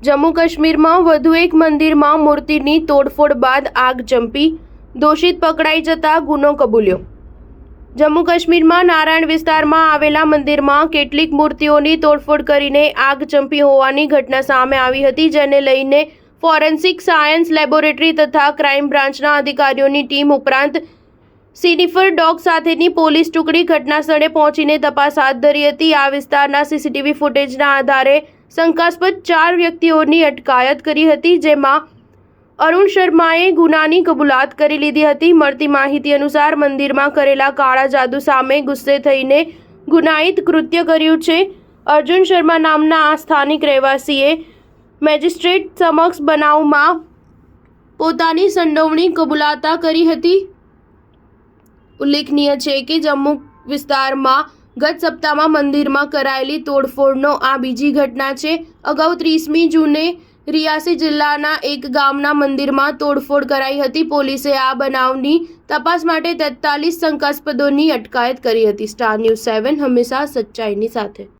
જમ્મુ કાશ્મીરમાં વધુ એક મંદિરમાં મૂર્તિની તોડફોડ બાદ આગ ચંપી, દોષિત પકડાઈ જતા ગુનો કબૂલ્યો। જમ્મુ કાશ્મીરમાં નારાયણ વિસ્તારમાં આવેલા મંદિરમાં કેટલીક મૂર્તિઓની તોડફોડ કરીને આગ ચંપી હોવાની ઘટના સામે આવી હતી, જેને લઈને ફોરેન્સિક સાયન્સ લેબોરેટરી તથા ક્રાઇમ બ્રાન્ચના અધિકારીઓની ટીમ ઉપરાંત સિનિફર ડોગ સાથેની પોલીસ ટુકડી ઘટનાસ્થળે પહોંચીને તપાસ હાથ ધરી હતી। આ વિસ્તારના સીસીટીવી ફૂટેજના આધારે શંકાસ્પદ 4 વ્યક્તિઓની અટકાયત કરી હતી, જેમાં અરુણ શર્માએ ગુનાની કબૂલાત કરી લીધી હતી। મળતી માહિતી અનુસાર મંદિરમાં કરેલા કાળા જાદુ સામે ગુસ્સે થઈને ગુનાહિત કૃત્ય કર્યું છે। અર્જુન શર્મા નામના આ સ્થાનિક રહેવાસીએ મેજિસ્ટ્રેટ સમક્ષ બનાવમાં પોતાની સંડોવણી કબૂલાત કરી હતી। ઉલ્લેખનીય છે કે જમ્મુ વિસ્તારમાં ગત સપ્તાહમાં મંદિરમાં કરાયેલી તોડફોડનો આ બીજી ઘટના છે। અગાઉ 30મી જૂને રિયાસી જિલ્લાના એક ગામના મંદિરમાં તોડફોડ કરાઈ હતી। પોલીસે આ બનાવની તપાસ માટે 43 શંકાસ્પદોની અટકાયત કરી હતી। સ્ટાર ન્યૂઝ 7 હંમેશા સચ્ચાઈની સાથે।